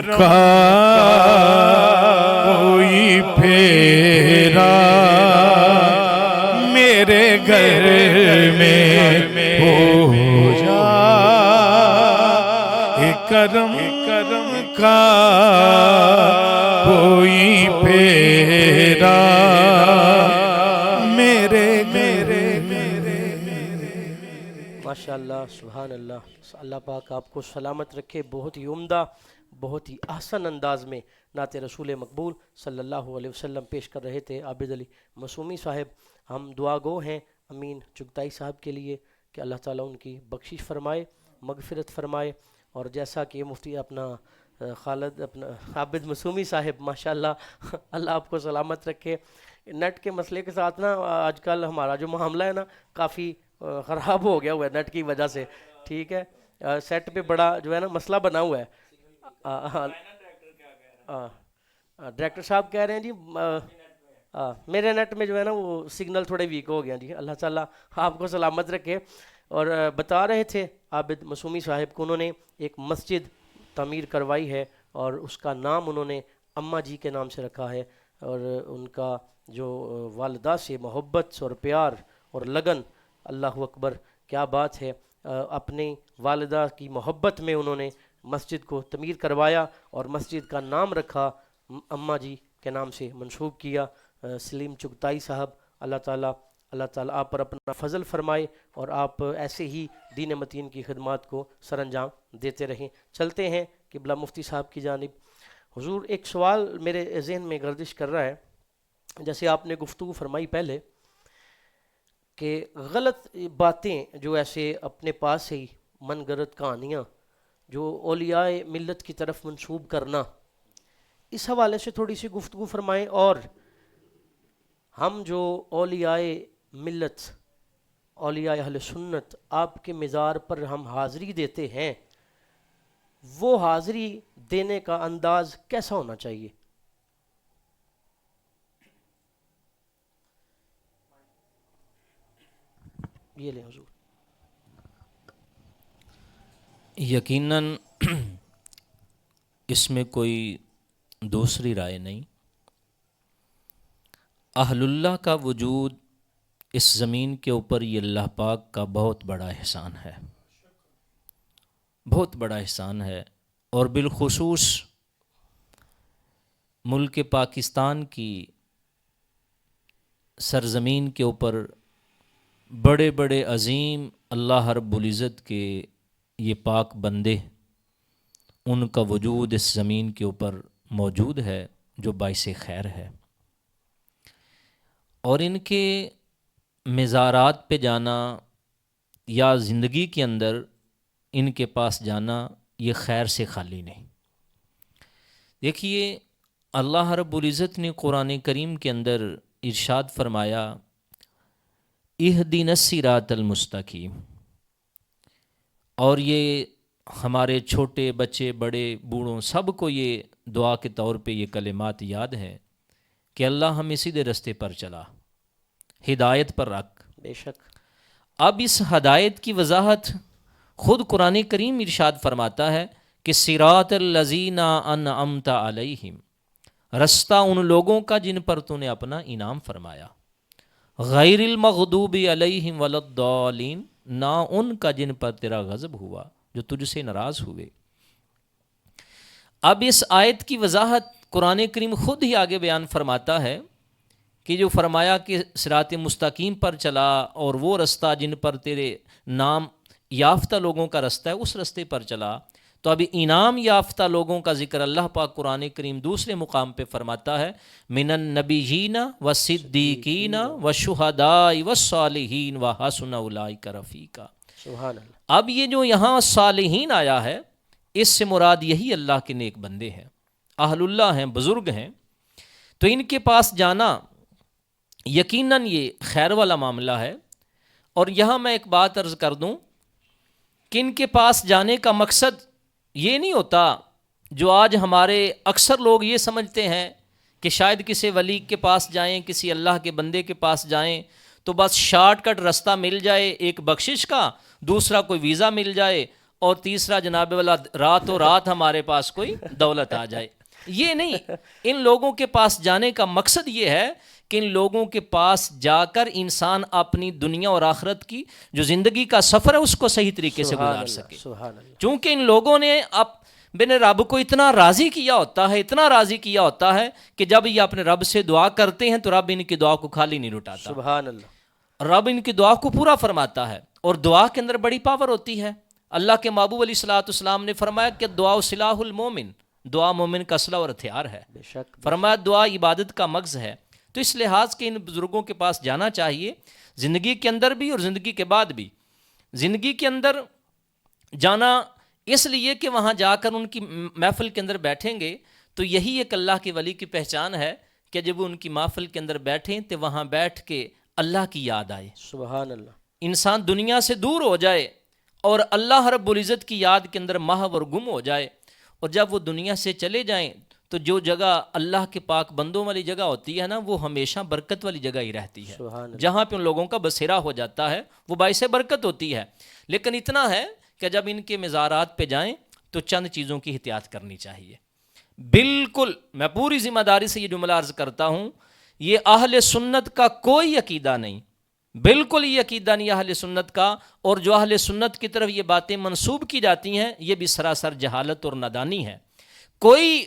[SPEAKER 3] کا کوئی پھیرا میرے گھر میں ہو جائے. کرم کا کوئی پھیرا میرے
[SPEAKER 1] ماشاءاللہ سبحان اللہ. اللہ پاک آپ کو سلامت رکھے. بہت ہی عمدہ بہت ہی احسن انداز میں نعت رسول مقبول صلی اللہ علیہ وسلم پیش کر رہے تھے عابد علی معصومی صاحب. ہم دعا گو ہیں امین چغتائی صاحب کے لیے کہ اللہ تعالیٰ ان کی بخشش فرمائے مغفرت فرمائے. اور جیسا کہ مفتی اپنا خالد اپنا عابد معصومی صاحب ماشاءاللہ اللہ آپ کو سلامت رکھے. نیٹ کے مسئلے کے ساتھ نا آج کل ہمارا جو معاملہ ہے نا کافی خراب ہو گیا ہوا ہے نیٹ کی وجہ سے. ٹھیک ہے سیٹ پہ بڑا جو ہے نا مسئلہ بنا ہوا ہے. ڈائریکٹر صاحب کہہ رہے ہیں جی میرے نیٹ میں جو ہے نا وہ سگنل تھوڑے ویک ہو گیا جی. اللہ تعالیٰ آپ کو سلامت رکھے. اور بتا رہے تھے عابد معصومی صاحب کو انہوں نے ایک مسجد تعمیر کروائی ہے اور اس کا نام انہوں نے اماں جی کے نام سے رکھا ہے. اور ان کا جو والدہ سے محبت اور پیار اور لگن اللہ اکبر کیا بات ہے. اپنی والدہ کی محبت میں انہوں نے مسجد کو تعمیر کروایا اور مسجد کا نام رکھا اماں جی کے نام سے منسوب کیا، سلیم چغتائی صاحب، اللہ تعالیٰ آپ پر اپنا فضل فرمائے اور آپ ایسے ہی دین متین کی خدمات کو سر انجام دیتے رہیں۔ چلتے ہیں قبلہ مفتی صاحب کی جانب۔ حضور، ایک سوال میرے ذہن میں گردش کر رہا ہے، جیسے آپ نے گفتگو فرمائی پہلے کہ غلط باتیں جو ایسے اپنے پاس سے ہی من گھڑت کہانیاں جو اولیاء ملت کی طرف منسوب کرنا، اس حوالے سے تھوڑی سی گفتگو فرمائیں، اور ہم جو اولیاء ملت، اولیاء اہل سنت، آپ کے مزار پر ہم حاضری دیتے ہیں، وہ حاضری دینے کا انداز کیسا ہونا چاہیے؟ یہ لیں حضور۔
[SPEAKER 2] یقیناً اس میں کوئی دوسری رائے نہیں، اہل اللہ کا وجود اس زمین کے اوپر یہ اللہ پاک کا بہت بڑا احسان ہے، بہت بڑا احسان ہے، اور بالخصوص ملک پاکستان کی سرزمین کے اوپر بڑے بڑے عظیم اللہ رب العزت کے یہ پاک بندے، ان کا وجود اس زمین کے اوپر موجود ہے جو باعث خیر ہے، اور ان کے مزارات پہ جانا یا زندگی کے اندر ان کے پاس جانا یہ خیر سے خالی نہیں۔ دیکھیے، اللہ رب العزت نے قرآن کریم کے اندر ارشاد فرمایا، اہدنا الصراط المستقیم، اور یہ ہمارے چھوٹے بچے، بڑے بوڑھوں، سب کو یہ دعا کے طور پہ یہ کلمات یاد ہیں کہ اللہ ہمیں سیدھے رستے پر چلا، ہدایت پر رکھ۔
[SPEAKER 1] بے شک۔
[SPEAKER 2] اب اس ہدایت کی وضاحت خود قرآن کریم ارشاد فرماتا ہے کہ صراط الذین انعمت علیہم، رستہ ان لوگوں کا جن پر تو نے اپنا انعام فرمایا، غیر المغضوب علیہم ولا الضالین، نہ ان کا جن پر تیرا غضب ہوا، جو تجھ سے ناراض ہوئے۔ اب اس آیت کی وضاحت قرآن کریم خود ہی آگے بیان فرماتا ہے کہ جو فرمایا کہ صراط مستقیم پر چلا، اور وہ رستہ جن پر تیرے نام یافتہ لوگوں کا رستہ ہے، اس رستے پر چلا۔ تو اب انعام یافتہ لوگوں کا ذکر اللہ پاک قرآن کریم دوسرے مقام پہ فرماتا ہے، من النبیین والصدیقین والشہداء والصالحین وحسن اولئک رفیقا۔
[SPEAKER 1] سبحان اللہ۔
[SPEAKER 2] اب یہ جو یہاں صالحین آیا ہے، اس سے مراد یہی اللہ کے نیک بندے ہیں، اہل اللہ ہیں، بزرگ ہیں، تو ان کے پاس جانا یقیناً یہ خیر والا معاملہ ہے۔ اور یہاں میں ایک بات عرض کر دوں کہ ان کے پاس جانے کا مقصد یہ نہیں ہوتا جو آج ہمارے اکثر لوگ یہ سمجھتے ہیں کہ شاید کسی ولی کے پاس جائیں، کسی اللہ کے بندے کے پاس جائیں تو بس شارٹ کٹ رستہ مل جائے، ایک بخشش کا، دوسرا کوئی ویزا مل جائے، اور تیسرا جناب والا راتوں رات ہمارے پاس کوئی دولت آ جائے۔ یہ نہیں، ان لوگوں کے پاس جانے کا مقصد یہ ہے کہ ان لوگوں کے پاس جا کر انسان اپنی دنیا اور آخرت کی جو زندگی کا سفر ہے اس کو صحیح طریقے سے گزار سکے۔
[SPEAKER 1] سبحان اللہ۔
[SPEAKER 2] چونکہ ان لوگوں نے اپنے رب کو اتنا راضی کیا ہوتا ہے، اتنا راضی کیا ہوتا ہے کہ جب یہ اپنے رب سے دعا کرتے ہیں تو رب ان کی دعا کو خالی نہیں لٹاتا،
[SPEAKER 1] سبحان اللہ۔
[SPEAKER 2] رب ان کی دعا کو پورا فرماتا ہے، اور دعا کے اندر بڑی پاور ہوتی ہے۔ اللہ کے محبوب علیہ الصلوۃ والسلام نے فرمایا کہ دعا سلاح المومن، دعا مومن کا اسلحہ اور ہتھیار ہے۔
[SPEAKER 1] بے شک۔
[SPEAKER 2] فرمایا دعا عبادت کا مغز ہے۔ تو اس لحاظ کے ان بزرگوں کے پاس جانا چاہیے، زندگی کے اندر بھی اور زندگی کے بعد بھی۔ زندگی کے اندر جانا اس لیے کہ وہاں جا کر ان کی محفل کے اندر بیٹھیں گے تو یہی ایک اللہ کے ولی کی پہچان ہے کہ جب وہ ان کی محفل کے اندر بیٹھیں تو وہاں بیٹھ کے اللہ کی یاد آئے،
[SPEAKER 1] سبحان اللہ۔
[SPEAKER 2] انسان دنیا سے دور ہو جائے اور اللہ رب العزت کی یاد کے اندر محو اور گم ہو جائے، اور جب وہ دنیا سے چلے جائیں تو جو جگہ اللہ کے پاک بندوں والی جگہ ہوتی ہے نا، وہ ہمیشہ برکت والی جگہ ہی رہتی ہے۔
[SPEAKER 1] سبحان اللہ۔
[SPEAKER 2] جہاں پہ ان لوگوں کا بسیرا ہو جاتا ہے وہ باعث برکت ہوتی ہے۔ لیکن اتنا ہے کہ جب ان کے مزارات پہ جائیں تو چند چیزوں کی احتیاط کرنی چاہیے۔ بالکل میں پوری ذمہ داری سے یہ جملہ عرض کرتا ہوں، یہ اہل سنت کا کوئی عقیدہ نہیں، بالکل یہ عقیدہ نہیں اہل سنت کا، اور جو اہل سنت کی طرف یہ باتیں منسوب کی جاتی ہیں یہ بھی سراسر جہالت اور نادانی ہے۔ کوئی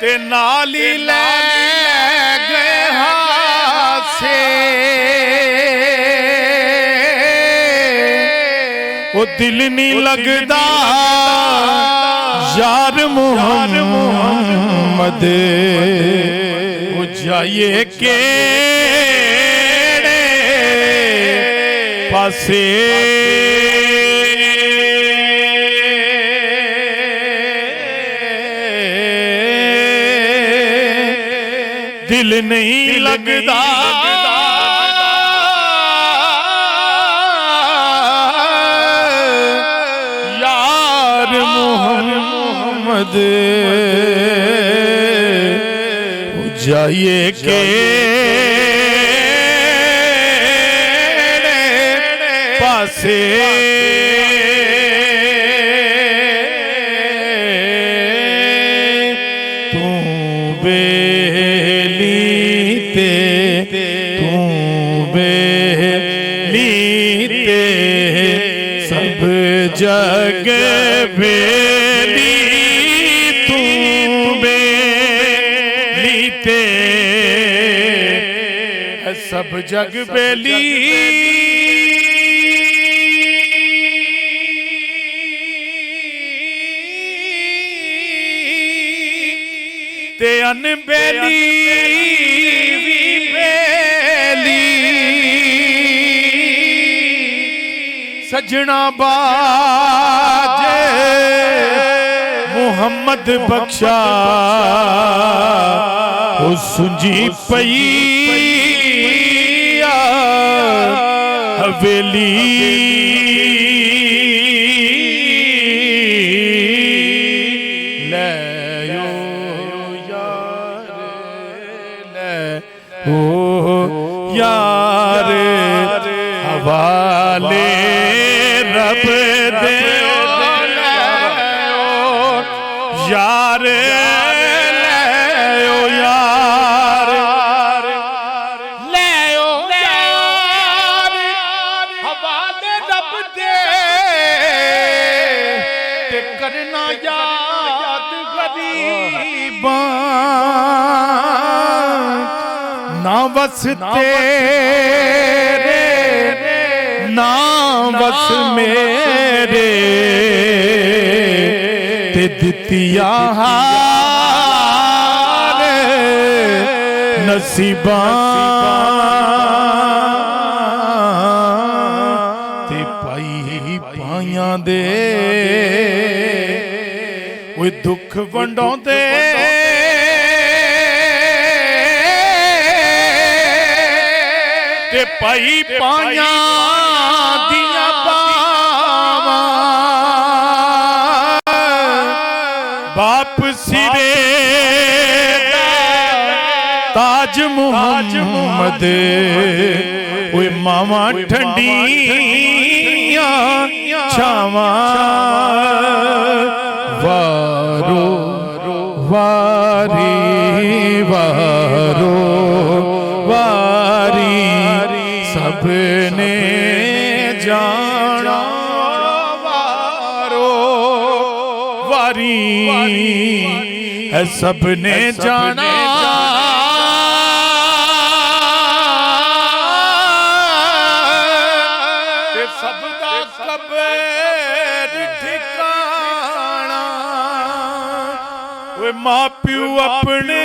[SPEAKER 3] تے نالی لے گئے ہاسے وہ دل نہیں لگدا یار محمد وہ جائیے کیڑے پاسے دل نہیں لگدا یار محمد جائیے کہ پاسے جگ بیلی تم بیلی تے سب جگ بیلی تے ان بیلی وی بیلی سجنا باج محمد بخشا او سنجی پئی حویلی لے یار حوالے رب دے یار لے یار حوالے رب دے تے کرنا یاد غریباں نا بس تیرے نا بس میرے تے دتیا ہار نصیباں تے پائی پائیاں دے وہ دکھ ونڈوں دے تے پائی پائیاں دیا باواں باپ سرے تاج محمد اوے ماما ٹھنڈیاں چھاواں وارو واری وارو واری سب نے جانا وارو واری ہے سب نے جانا سب دا قبر ٹھکانا وہ ماں پیو اپنے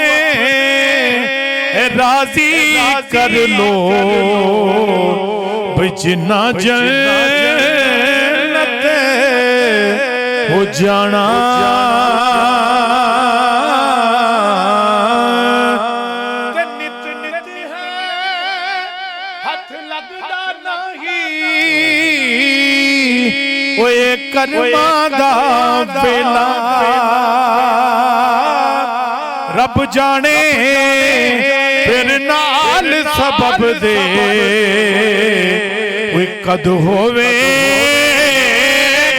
[SPEAKER 3] راضی کر لو بچنا جنت ہو جانا نت نت ہے ہاتھ لگدا نہیں وہ کرما دا بیلا رب جانے پھر نال سبب دے کوئی قد ہووے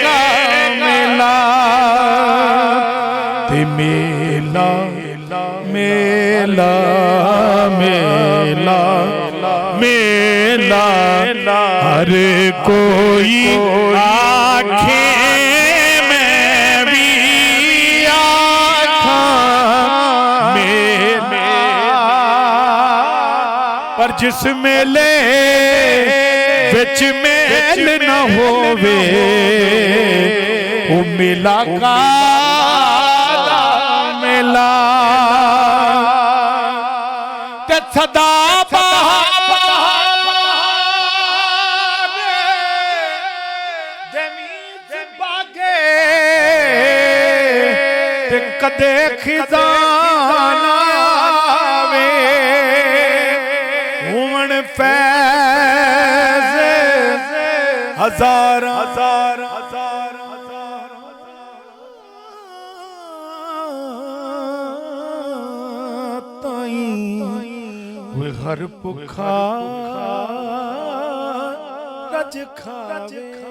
[SPEAKER 3] گا میلا تے میلا میلا میلا میلا ہر کوئی آنکھیں میں بھی آنکھاں جس میلے وچ میل نہ ہووے او میلا کادا میلا تے صدا کدے خزان آوے ہون فیض ہزار تائیں وہ ہر بکھا رج کھاوے